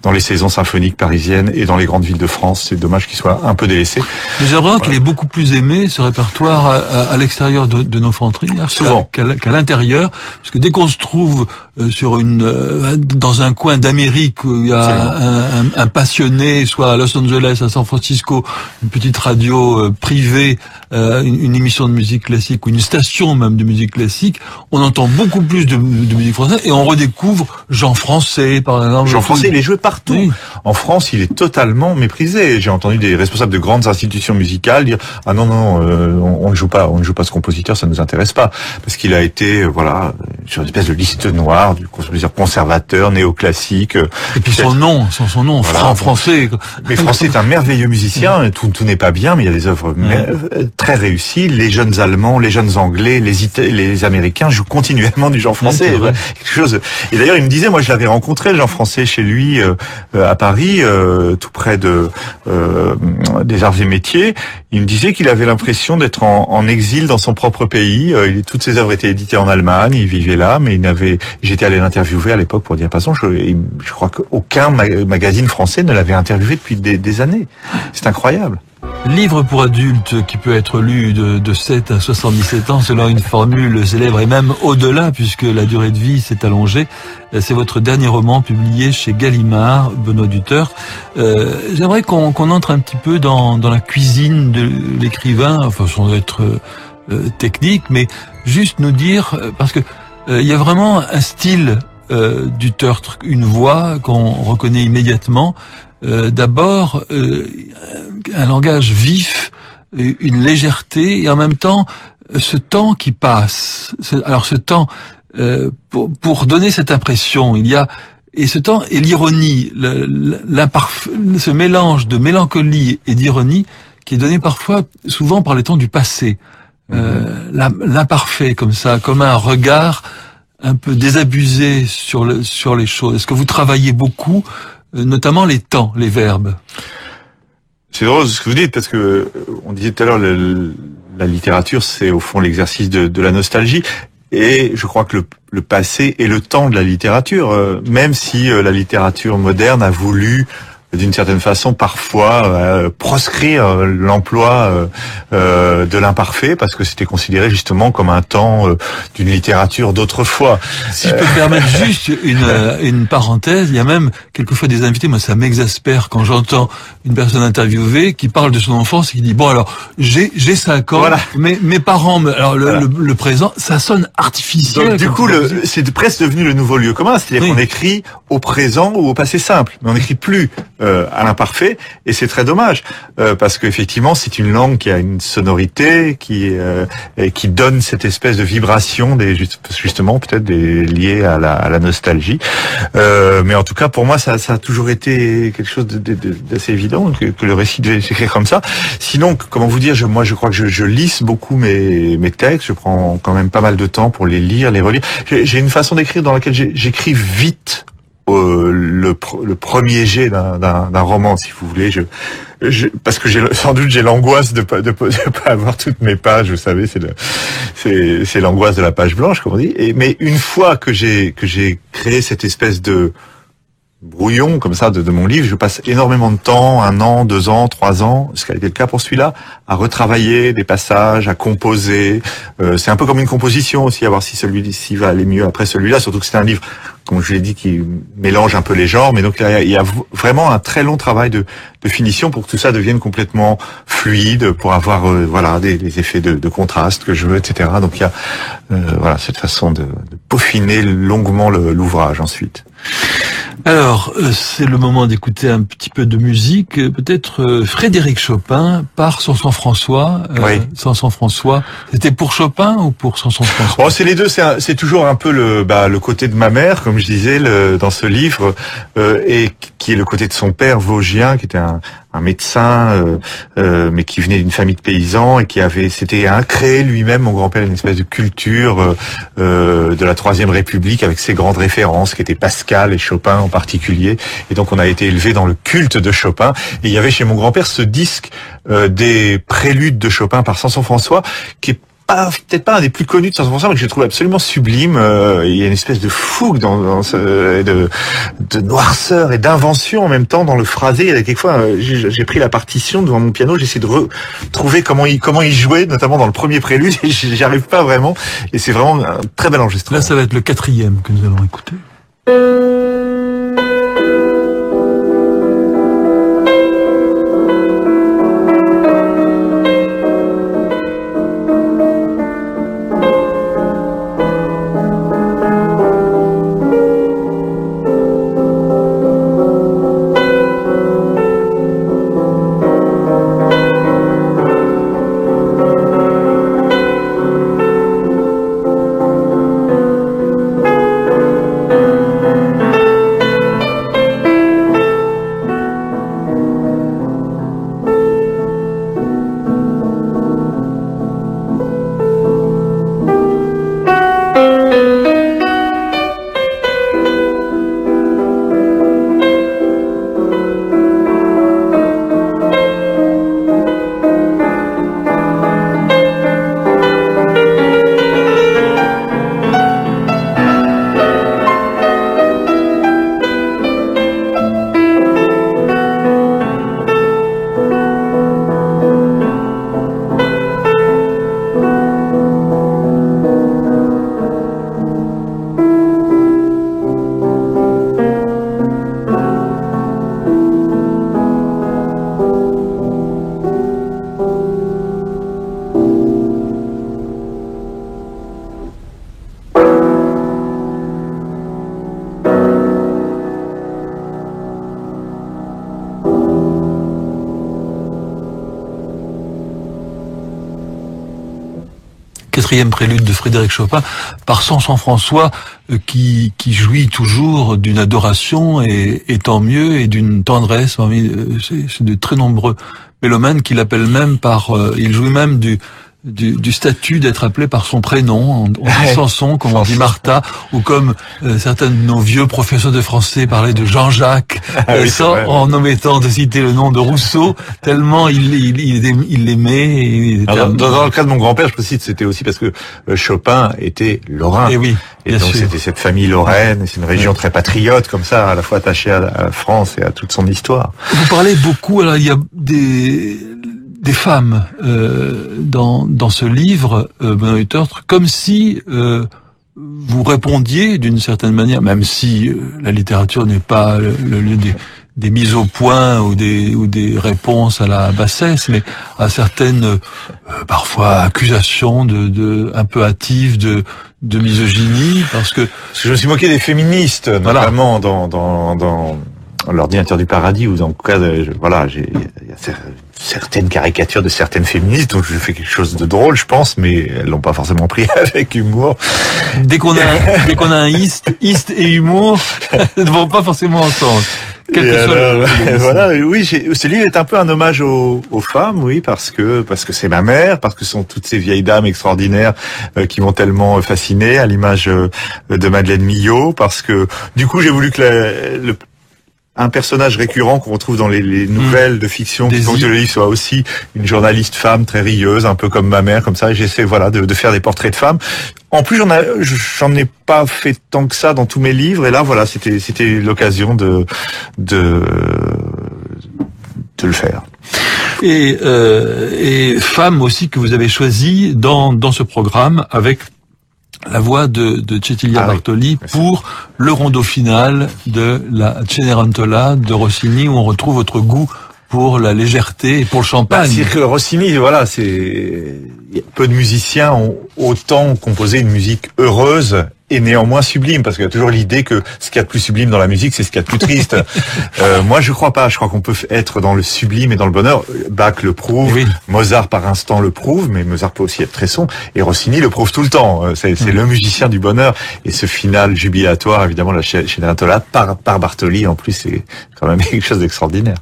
dans les saisons symphoniques parisiennes et dans les grandes villes de France. C'est dommage qu'il soit un peu délaissé. Mais j'aimerais qu'il est beaucoup plus aimé, ce répertoire, à l'extérieur de nos frontières qu'à l'intérieur, parce que dès qu'on se trouve dans un coin d'Amérique où il y a un passionné, soit à Los Angeles, à San Francisco, une petite radio privée, une émission de musique classique ou une station même de musique classique, on entend beaucoup plus de musique française et on redécouvre Jean Français, par exemple. Jean Français, il est joué partout. Oui. En France, il est totalement méprisé. J'ai entendu des responsables de grandes institutions musicales dire non, on ne joue pas ce compositeur, ça ne nous intéresse pas, parce qu'il a été sur une espèce de liste noire du compositeur conservateur, néoclassique. Et puis son nom, français. Mais Français est un merveilleux musicien. Tout n'est pas bien, mais il y a des œuvres très réussies. Les jeunes Allemands, les jeunes Anglais, les Américains jouent continuellement du Jean Français. Quelque chose. Et d'ailleurs, il me disait, moi, je l'avais rencontré, Jean Français, chez lui à Paris, tout près des Arts et Métiers. Il me disait qu'il avait l'impression d'être en exil dans son propre pays. Toutes ses œuvres étaient éditées en Allemagne. Il vivait là, mais j'étais allé l'interviewer à l'époque pour dire, passons, je crois qu'aucun magazine français ne l'avait interviewé depuis des années. C'est incroyable. Livre pour adultes qui peut être lu de 7 à 77 ans selon une formule célèbre et même au-delà puisque la durée de vie s'est allongée. C'est votre dernier roman publié chez Gallimard, Benoît Dutertre. J'aimerais qu'on entre un petit peu dans la cuisine de l'écrivain, enfin sans être technique, mais juste nous dire, parce que il y a vraiment un style Dutertre, une voix qu'on reconnaît immédiatement. D'abord, un langage vif, une légèreté, et en même temps, ce temps qui passe. Alors ce temps, pour donner cette impression, et ce temps est l'ironie, ce mélange de mélancolie et d'ironie qui est donné souvent par les temps du passé. L'imparfait, comme ça, comme un regard un peu désabusé sur les choses. Est-ce que vous travaillez beaucoup, notamment les temps, les verbes? C'est drôle ce que vous dites, parce que on disait tout à l'heure, la littérature, c'est au fond l'exercice de la nostalgie. Et je crois que le passé est le temps de la littérature, même si la littérature moderne a voulu, d'une certaine façon, parfois proscrire l'emploi de l'imparfait, parce que c'était considéré justement comme un temps d'une littérature d'autrefois. Si je peux permettre juste une parenthèse, il y a même quelquefois des invités, moi ça m'exaspère quand j'entends une personne interviewée qui parle de son enfance et qui dit bon alors j'ai 5 ans, voilà. Mais mes parents, alors le présent, ça sonne artificiel. Donc du coup c'est presque devenu le nouveau lieu commun, c'est-à-dire qu'on écrit au présent ou au passé simple, mais on n'écrit plus à l'imparfait, et c'est très dommage parce qu'effectivement c'est une langue qui a une sonorité qui donne cette espèce de vibration justement peut-être liée à la nostalgie. Mais en tout cas pour moi ça a toujours été quelque chose d'assez évident que le récit devait s'écrire comme ça. Sinon, comment vous dire, je crois que je lisse beaucoup mes textes. Je prends quand même pas mal de temps pour les lire, les relire. J'ai une façon d'écrire dans laquelle j'écris vite le premier jet d'un roman, si vous voulez. Parce que sans doute j'ai l'angoisse de pas avoir toutes mes pages. Vous savez, c'est l'angoisse de la page blanche, comme on dit. Mais une fois que j'ai créé cette espèce de brouillon comme ça de mon livre, je passe énormément de temps, 1 an, 2 ans, 3 ans, ce qui a été le cas pour celui-là, à retravailler des passages, à composer. C'est un peu comme une composition aussi, à voir si celui-ci va aller mieux après celui-là, surtout que c'est un livre, comme je l'ai dit, qui mélange un peu les genres, mais donc il y a vraiment un très long travail de finition pour que tout ça devienne complètement fluide, pour avoir des effets de contraste que je veux, etc. Donc il y a cette façon de peaufiner longuement l'ouvrage ensuite. Alors, c'est le moment d'écouter un petit peu de musique. Peut-être Frédéric Chopin par Samson François. Oui. Samson François, c'était pour Chopin ou pour Samson François? Oh, c'est les deux. C'est toujours un peu le côté de ma mère, comme je disais dans ce livre, et qui est le côté de son père vosgien, qui était un médecin, mais qui venait d'une famille de paysans et qui s'était créé lui-même, mon grand-père, une espèce de culture de la Troisième République avec ses grandes références qui étaient Pascal et Chopin en particulier. Et donc on a été élevé dans le culte de Chopin. Et il y avait chez mon grand-père ce disque des préludes de Chopin par Samson François, qui est peut-être pas un des plus connus de Samson François, mais que je trouve absolument sublime. Il y a une espèce de fougue de noirceur et d'invention en même temps dans le phrasé. Il y a quelquefois, j'ai pris la partition devant mon piano, j'essaie de retrouver comment il jouait, notamment dans le premier prélude, et j'y arrive pas vraiment. Et c'est vraiment un très bel enregistrement. Là, ça va être le 4e que nous allons écouter. Quatrième prélude de Frédéric Chopin par Samson François, qui jouit toujours d'une adoration et tant mieux, et d'une tendresse. C'est de très nombreux mélomanes qui l'appellent même il jouit même du statut d'être appelé par son prénom, on dit Samson, comme on dit Martha, ou comme certains de nos vieux professeurs de français parlaient de Jean-Jacques, en omettant de citer le nom de Rousseau, tellement il l'aimait. Dans le cas de mon grand-père, je précise, c'était aussi parce que Chopin était lorrain. Et oui, et donc c'était cette famille lorraine, c'est une région très patriote, comme ça, à la fois attachée à la France et à toute son histoire. Vous parlez beaucoup, alors il y a des femmes dans ce livre, Benoît Huthortre, comme si vous répondiez d'une certaine manière, même si la littérature n'est pas le lieu des mises au point ou des réponses à la bassesse, mais à certaines parfois accusations un peu hâtives de misogynie, parce que je me suis moqué des féministes, notamment dans l'ordinateur du paradis, ou en tout cas, voilà, il y a certaines caricatures de certaines féministes, donc je fais quelque chose de drôle, je pense, mais elles l'ont pas forcément pris avec humour. Dès qu'on a un East et humour ne vont pas forcément ensemble. Voilà, oui, ce livre est un peu un hommage aux femmes, oui, parce que c'est ma mère, parce que ce sont toutes ces vieilles dames extraordinaires qui m'ont tellement fasciné, à l'image de Madeleine Millot, parce que du coup j'ai voulu que un personnage récurrent qu'on retrouve dans les nouvelles de fiction, qui font que le livre soit aussi une journaliste femme très rieuse, un peu comme ma mère, comme ça. J'essaie, voilà, de faire des portraits de femmes. En plus, j'en ai pas fait tant que ça dans tous mes livres, et là, voilà, c'était l'occasion de le faire. Et femme aussi que vous avez choisi dans ce programme avec la voix de Cecilia Bartoli pour le rondo final de la Cenerentola de Rossini, où on retrouve votre goût pour la légèreté et pour le champagne. C'est que Rossini, voilà, peu de musiciens ont autant composé une musique heureuse et néanmoins sublime, parce qu'il y a toujours l'idée que ce qu'il y a de plus sublime dans la musique, c'est ce qu'il y a de plus triste. Moi, je crois pas. Je crois qu'on peut être dans le sublime et dans le bonheur. Bach le prouve, oui. Mozart par instant le prouve, mais Mozart peut aussi être très sombre. Et Rossini le prouve tout le temps. C'est le musicien du bonheur. Et ce final jubilatoire, évidemment, la Cenerentola par Bartoli, en plus, c'est quand même quelque chose d'extraordinaire.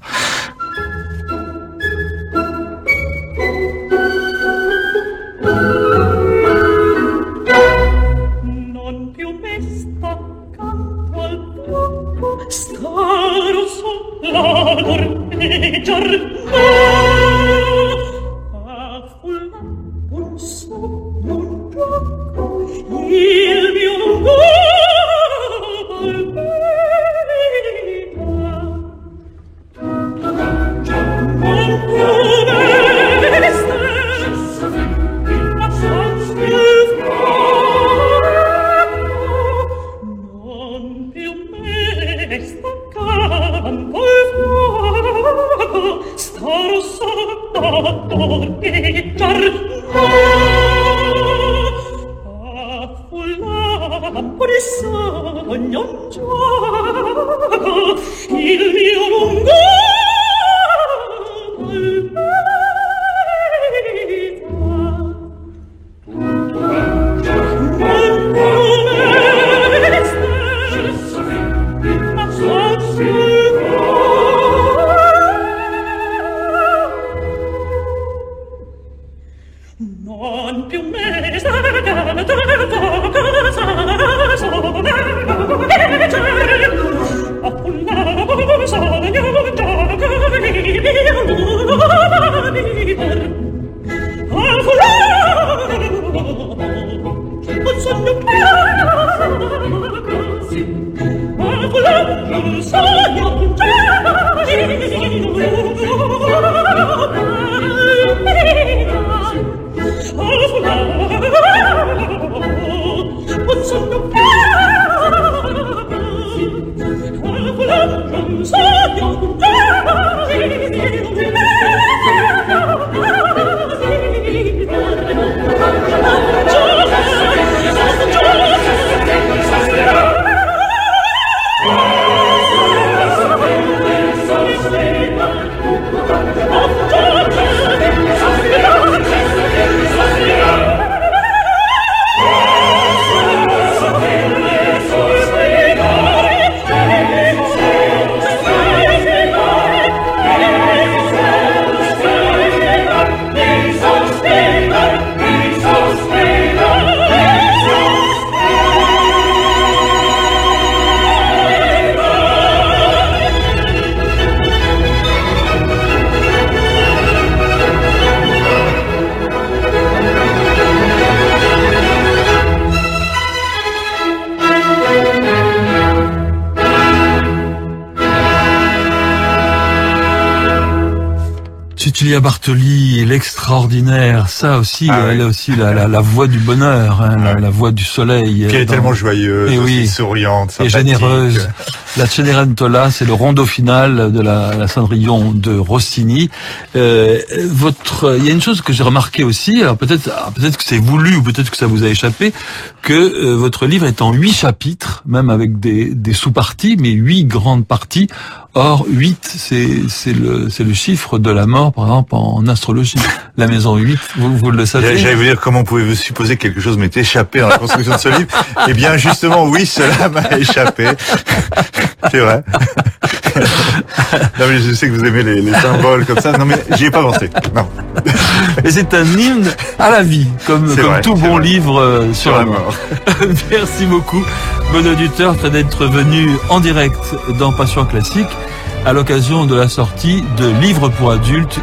Cecilia Bartoli, l'extraordinaire, ça aussi, elle a aussi la voix du bonheur, hein, la voix du soleil. Qui est tellement joyeuse, et souriante, sympathique. Et généreuse. La Cenerentola, c'est le rondo final de la Cendrillon de Rossini. Il y a une chose que j'ai remarqué aussi, alors peut-être que c'est voulu ou peut-être que ça vous a échappé, que votre livre est en 8 chapitres, même avec des sous-parties, mais 8 grandes parties. Or, 8, c'est le chiffre de la mort, par exemple, en astrologie. La maison 8, vous le savez. J'allais vous dire, comment pouvez-vous supposer que quelque chose m'est échappé dans la construction de ce livre? Eh bien, justement, oui, cela m'a échappé. C'est vrai. Non, mais je sais que vous aimez les symboles comme ça. Non, mais j'y ai pas pensé. Non. Et c'est un hymne à la vie, comme vrai, tout bon livre sur la mort. Merci beaucoup, bon auditeur, d'être venu en direct dans Passion Classique à l'occasion de la sortie de Livres pour adultes.